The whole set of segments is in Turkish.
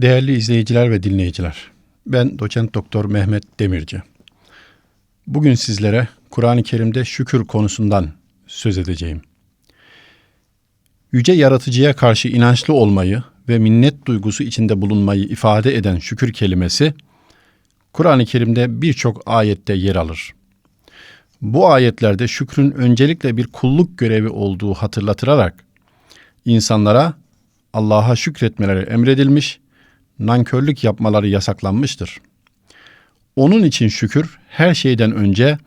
Değerli izleyiciler ve dinleyiciler, ben Doçent Doktor Mehmet Demirci. Bugün sizlere Kur'an-ı Kerim'de şükür konusundan söz edeceğim. Yüce Yaratıcıya karşı inançlı olmayı ve minnet duygusu içinde bulunmayı ifade eden şükür kelimesi, Kur'an-ı Kerim'de birçok ayette yer alır. Bu ayetlerde şükrün öncelikle bir kulluk görevi olduğu hatırlatılarak, insanlara Allah'a şükretmeleri emredilmiş, nankörlük yapmaları yasaklanmıştır. Onun için şükür her şeyden önce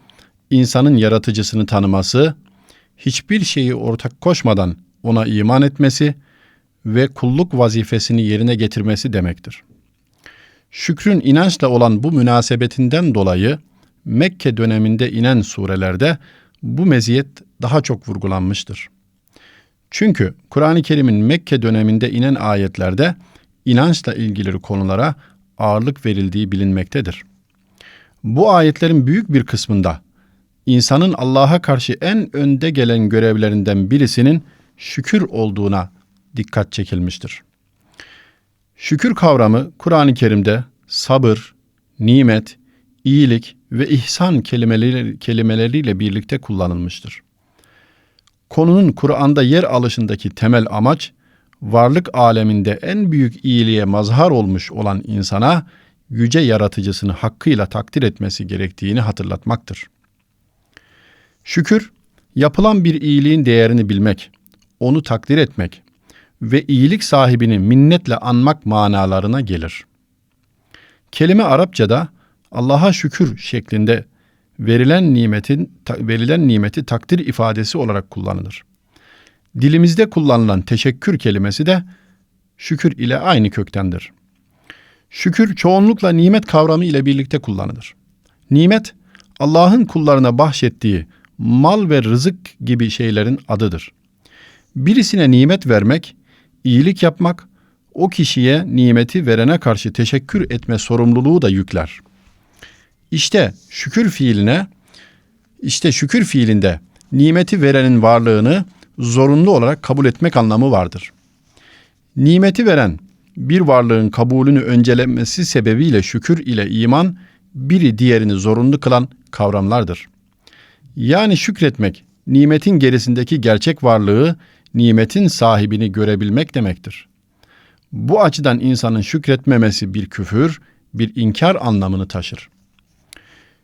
insanın yaratıcısını tanıması, hiçbir şeyi ortak koşmadan ona iman etmesi ve kulluk vazifesini yerine getirmesi demektir. Şükrün inançla olan bu münasebetinden dolayı Mekke döneminde inen surelerde bu meziyet daha çok vurgulanmıştır. Çünkü Kur'an-ı Kerim'in Mekke döneminde inen ayetlerde inançla ilgili konulara ağırlık verildiği bilinmektedir. Bu ayetlerin büyük bir kısmında insanın Allah'a karşı en önde gelen görevlerinden birisinin şükür olduğuna dikkat çekilmiştir. Şükür kavramı Kur'an-ı Kerim'de sabır, nimet, iyilik ve ihsan kelimeleriyle birlikte kullanılmıştır. Konunun Kur'an'da yer alışındaki temel amaç, varlık aleminde en büyük iyiliğe mazhar olmuş olan insana yüce yaratıcısını hakkıyla takdir etmesi gerektiğini hatırlatmaktır. Şükür, yapılan bir iyiliğin değerini bilmek, onu takdir etmek ve iyilik sahibini minnetle anmak manalarına gelir. Kelime Arapçada Allah'a şükür şeklinde verilen nimeti takdir ifadesi olarak kullanılır. Dilimizde kullanılan teşekkür kelimesi de şükür ile aynı köktendir. Şükür çoğunlukla nimet kavramı ile birlikte kullanılır. Nimet, Allah'ın kullarına bahşettiği mal ve rızık gibi şeylerin adıdır. Birisine nimet vermek, iyilik yapmak, o kişiye nimeti verene karşı teşekkür etme sorumluluğu da yükler. İşte şükür fiilinde nimeti verenin varlığını zorunlu olarak kabul etmek anlamı vardır. Nimeti veren bir varlığın kabulünü öncelemesi sebebiyle şükür ile iman biri diğerini zorunlu kılan kavramlardır. Yani şükretmek, nimetin gerisindeki gerçek varlığı, nimetin sahibini görebilmek demektir. Bu açıdan insanın şükretmemesi bir küfür, bir inkar anlamını taşır.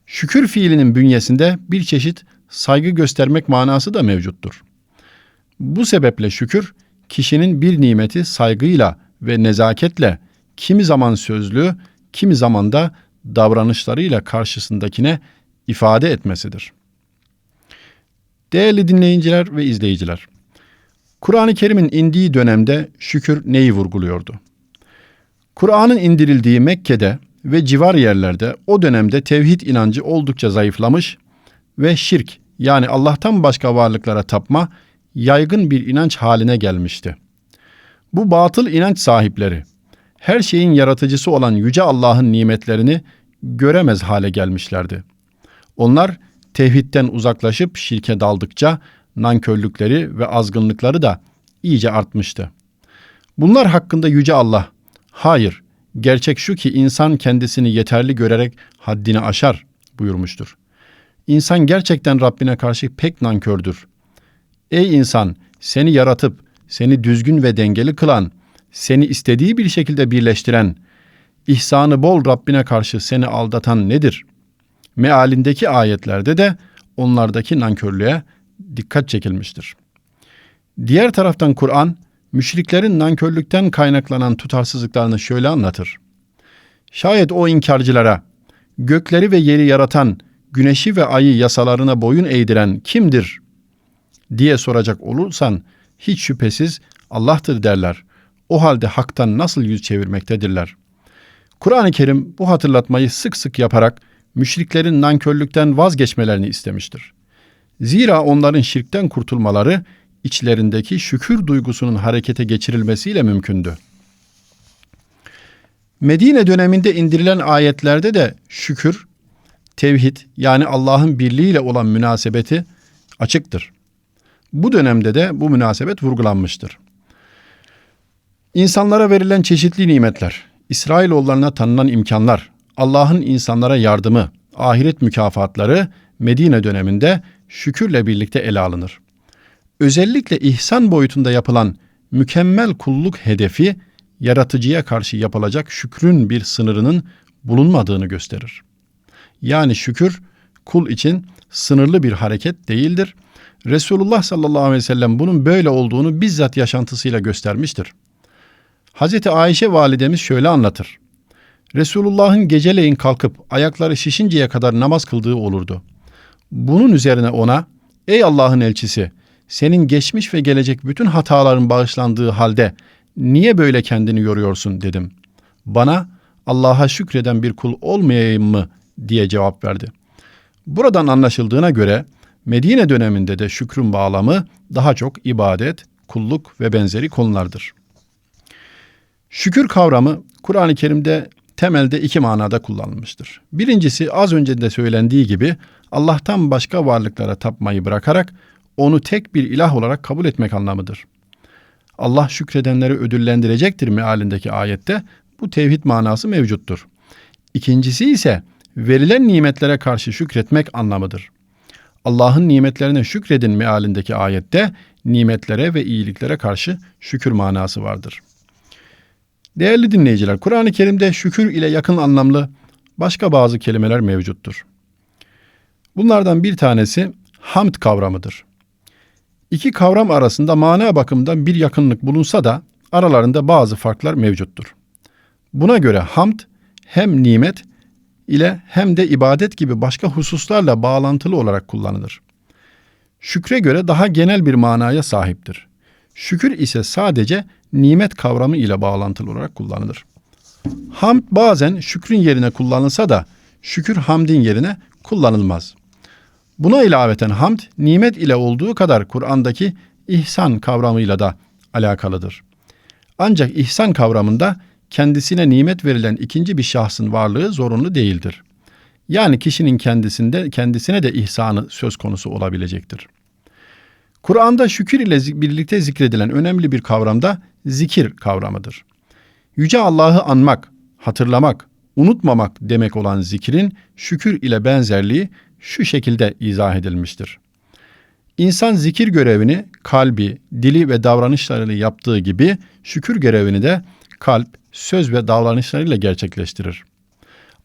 Şükür fiilinin bünyesinde bir çeşit saygı göstermek manası da mevcuttur. Bu sebeple şükür, kişinin bir nimeti saygıyla ve nezaketle, kimi zaman sözlü, kimi zaman da davranışlarıyla karşısındakine ifade etmesidir. Değerli dinleyiciler ve izleyiciler, Kur'an-ı Kerim'in indiği dönemde şükür neyi vurguluyordu? Kur'an'ın indirildiği Mekke'de ve civar yerlerde o dönemde tevhid inancı oldukça zayıflamış ve şirk, yani Allah'tan başka varlıklara tapma yaygın bir inanç haline gelmişti. Bu batıl inanç sahipleri her şeyin yaratıcısı olan yüce Allah'ın nimetlerini göremez hale gelmişlerdi. Onlar tevhidden uzaklaşıp şirke daldıkça nankörlükleri ve azgınlıkları da iyice artmıştı. Bunlar hakkında yüce Allah, hayır, gerçek şu ki insan kendisini yeterli görerek haddini aşar buyurmuştur. İnsan gerçekten Rabbine karşı pek nankördür. Ey insan, seni yaratıp, seni düzgün ve dengeli kılan, seni istediği bir şekilde birleştiren, ihsanı bol Rabbine karşı seni aldatan nedir? Mealindeki ayetlerde de onlardaki nankörlüğe dikkat çekilmiştir. Diğer taraftan Kur'an, müşriklerin nankörlükten kaynaklanan tutarsızlıklarını şöyle anlatır. Şayet o inkarcılara, gökleri ve yeri yaratan, güneşi ve ayı yasalarına boyun eğdiren kimdir diye soracak olursan, hiç şüphesiz Allah'tır derler. O halde haktan nasıl yüz çevirmektedirler? Kur'an-ı Kerim bu hatırlatmayı sık sık yaparak müşriklerin nankörlükten vazgeçmelerini istemiştir. Zira onların şirkten kurtulmaları içlerindeki şükür duygusunun harekete geçirilmesiyle mümkündü. Medine döneminde indirilen ayetlerde de şükür, tevhid, yani Allah'ın birliğiyle olan münasebeti açıktır. Bu dönemde de bu münasebet vurgulanmıştır. İnsanlara verilen çeşitli nimetler, İsrailoğullarına tanınan imkanlar, Allah'ın insanlara yardımı, ahiret mükafatları Medine döneminde şükürle birlikte ele alınır. Özellikle ihsan boyutunda yapılan mükemmel kulluk hedefi, yaratıcıya karşı yapılacak şükrün bir sınırının bulunmadığını gösterir. Yani şükür kul için sınırlı bir hareket değildir. Resulullah sallallahu aleyhi ve sellem bunun böyle olduğunu bizzat yaşantısıyla göstermiştir. Hazreti Ayşe validemiz şöyle anlatır. Resulullah'ın geceleyin kalkıp ayakları şişinceye kadar namaz kıldığı olurdu. Bunun üzerine ona, ey Allah'ın elçisi, senin geçmiş ve gelecek bütün hataların bağışlandığı halde niye böyle kendini yoruyorsun dedim. Bana Allah'a şükreden bir kul olmayayım mı diye cevap verdi. Buradan anlaşıldığına göre Medine döneminde de şükrün bağlamı daha çok ibadet, kulluk ve benzeri konulardır. Şükür kavramı Kur'an-ı Kerim'de temelde iki manada kullanılmıştır. Birincisi az önce de söylendiği gibi Allah'tan başka varlıklara tapmayı bırakarak onu tek bir ilah olarak kabul etmek anlamıdır. Allah şükredenleri ödüllendirecektir mealindeki ayette bu tevhid manası mevcuttur. İkincisi ise verilen nimetlere karşı şükretmek anlamıdır. Allah'ın nimetlerine şükredin mealindeki ayette nimetlere ve iyiliklere karşı şükür manası vardır. Değerli dinleyiciler, Kur'an-ı Kerim'de şükür ile yakın anlamlı başka bazı kelimeler mevcuttur. Bunlardan bir tanesi hamd kavramıdır. İki kavram arasında mana bakımından bir yakınlık bulunsa da aralarında bazı farklar mevcuttur. Buna göre hamd hem nimet ile hem de ibadet gibi başka hususlarla bağlantılı olarak kullanılır. Şükre göre daha genel bir manaya sahiptir. Şükür ise sadece nimet kavramı ile bağlantılı olarak kullanılır. Hamd bazen şükrün yerine kullanılsa da şükür hamdin yerine kullanılmaz. Buna ilaveten hamd, nimet ile olduğu kadar Kur'an'daki ihsan kavramıyla da alakalıdır. Ancak ihsan kavramında kendisine nimet verilen ikinci bir şahsın varlığı zorunlu değildir. Yani kişinin kendisine de ihsanı söz konusu olabilecektir. Kur'an'da şükür ile birlikte zikredilen önemli bir kavram da zikir kavramıdır. Yüce Allah'ı anmak, hatırlamak, unutmamak demek olan zikrin şükür ile benzerliği şu şekilde izah edilmiştir. İnsan zikir görevini kalbi, dili ve davranışlarıyla yaptığı gibi şükür görevini de kalp, söz ve davranışlarıyla gerçekleştirir.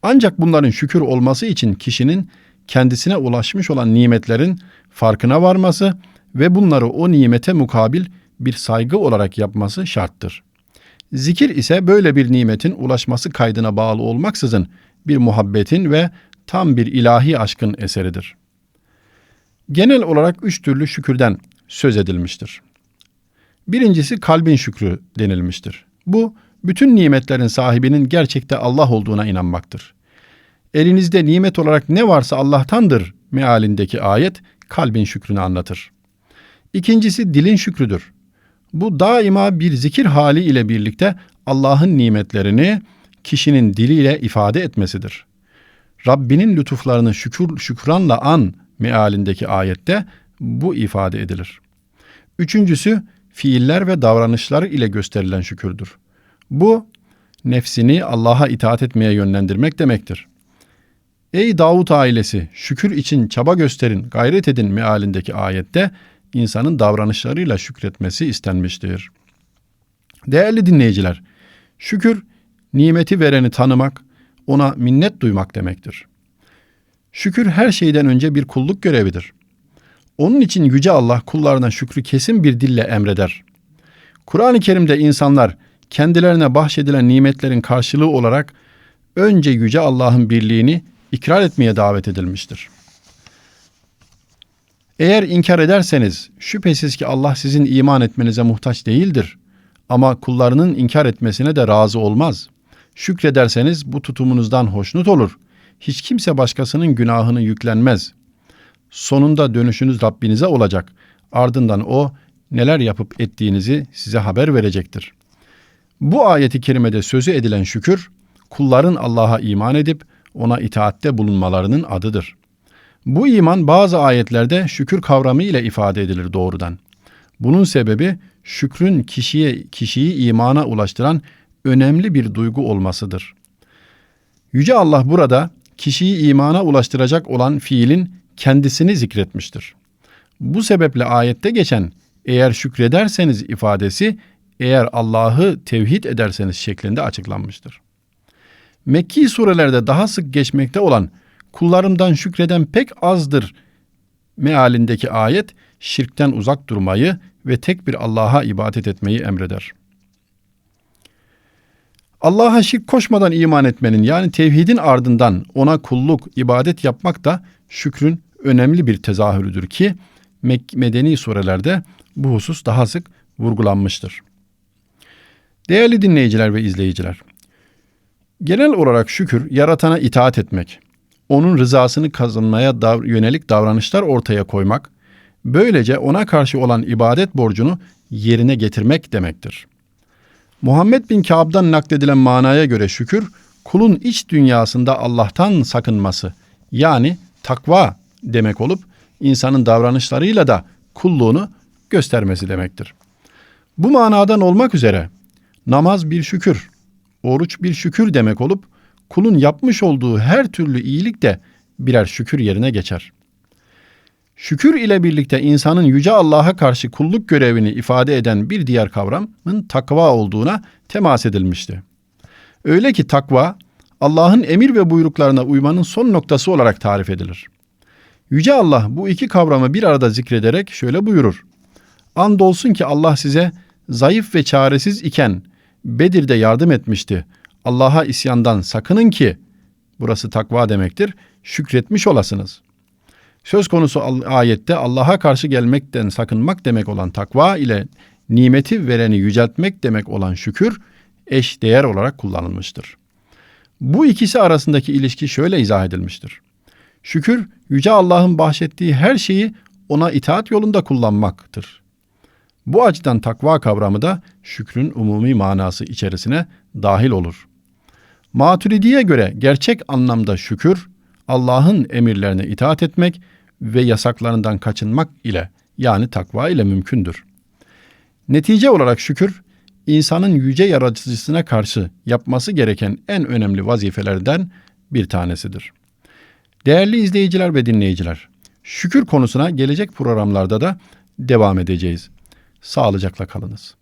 Ancak bunların şükür olması için kişinin kendisine ulaşmış olan nimetlerin farkına varması ve bunları o nimete mukabil bir saygı olarak yapması şarttır. Zikir ise böyle bir nimetin ulaşması kaydına bağlı olmaksızın bir muhabbetin ve tam bir ilahi aşkın eseridir. Genel olarak üç türlü şükürden söz edilmiştir. Birincisi kalbin şükrü denilmiştir. Bu, bütün nimetlerin sahibinin gerçekte Allah olduğuna inanmaktır. Elinizde nimet olarak ne varsa Allah'tandır mealindeki ayet kalbin şükrünü anlatır. İkincisi dilin şükrüdür. Bu daima bir zikir hali ile birlikte Allah'ın nimetlerini kişinin diliyle ifade etmesidir. Rabbinin lütuflarını şükranla an mealindeki ayette bu ifade edilir. Üçüncüsü fiiller ve davranışlar ile gösterilen şükürdür. Bu nefsini Allah'a itaat etmeye yönlendirmek demektir. Ey Davut ailesi, şükür için çaba gösterin, gayret edin mealindeki ayette insanın davranışlarıyla şükretmesi istenmiştir. Değerli dinleyiciler, şükür nimeti vereni tanımak, ona minnet duymak demektir. Şükür her şeyden önce bir kulluk görevidir. Onun için Yüce Allah kullarına şükrü kesin bir dille emreder. Kur'an-ı Kerim'de insanlar kendilerine bahşedilen nimetlerin karşılığı olarak önce Yüce Allah'ın birliğini ikrar etmeye davet edilmiştir. Eğer inkar ederseniz şüphesiz ki Allah sizin iman etmenize muhtaç değildir. Ama kullarının inkar etmesine de razı olmaz. Şükrederseniz bu tutumunuzdan hoşnut olur. Hiç kimse başkasının günahını yüklenmez. Sonunda dönüşünüz Rabbinize olacak. Ardından O neler yapıp ettiğinizi size haber verecektir. Bu ayeti kerimede sözü edilen şükür, kulların Allah'a iman edip ona itaatte bulunmalarının adıdır. Bu iman bazı ayetlerde şükür kavramı ile ifade edilir doğrudan. Bunun sebebi şükrün kişiyi imana ulaştıran önemli bir duygu olmasıdır. Yüce Allah burada kişiyi imana ulaştıracak olan fiilin kendisini zikretmiştir. Bu sebeple ayette geçen eğer şükrederseniz ifadesi eğer Allah'ı tevhid ederseniz şeklinde açıklanmıştır. Mekki surelerde daha sık geçmekte olan kullarımdan şükreden pek azdır mealindeki ayet şirkten uzak durmayı ve tek bir Allah'a ibadet etmeyi emreder. Allah'a şirk koşmadan iman etmenin yani tevhidin ardından ona kulluk, ibadet yapmak da şükrün önemli bir tezahürüdür ki medeni surelerde bu husus daha sık vurgulanmıştır. Değerli dinleyiciler ve izleyiciler, genel olarak şükür yaratana itaat etmek, onun rızasını kazanmaya yönelik davranışlar ortaya koymak, böylece ona karşı olan ibadet borcunu yerine getirmek demektir. Muhammed bin Kâb'dan nakledilen manaya göre şükür, kulun iç dünyasında Allah'tan sakınması yani takva demek olup insanın davranışlarıyla da kulluğunu göstermesi demektir. Bu manadan olmak üzere namaz bir şükür, oruç bir şükür demek olup kulun yapmış olduğu her türlü iyilik de birer şükür yerine geçer. Şükür ile birlikte insanın Yüce Allah'a karşı kulluk görevini ifade eden bir diğer kavramın takva olduğuna temas edilmişti. Öyle ki takva, Allah'ın emir ve buyruklarına uymanın son noktası olarak tarif edilir. Yüce Allah bu iki kavramı bir arada zikrederek şöyle buyurur. Andolsun ki Allah size zayıf ve çaresiz iken Bedir'de yardım etmişti. Allah'a isyandan sakının ki, burası takva demektir, şükretmiş olasınız. Söz konusu ayette Allah'a karşı gelmekten sakınmak demek olan takva ile nimeti vereni yüceltmek demek olan şükür eş değer olarak kullanılmıştır. Bu ikisi arasındaki ilişki şöyle izah edilmiştir. Şükür, Yüce Allah'ın bahşettiği her şeyi ona itaat yolunda kullanmaktır. Bu açıdan takva kavramı da şükrün umumi manası içerisine dahil olur. Maturidi'ye göre gerçek anlamda şükür, Allah'ın emirlerine itaat etmek ve yasaklarından kaçınmak ile yani takva ile mümkündür. Netice olarak şükür, insanın yüce yaratıcısına karşı yapması gereken en önemli vazifelerden bir tanesidir. Değerli izleyiciler ve dinleyiciler, şükür konusuna gelecek programlarda da devam edeceğiz. Sağlıcakla kalınız.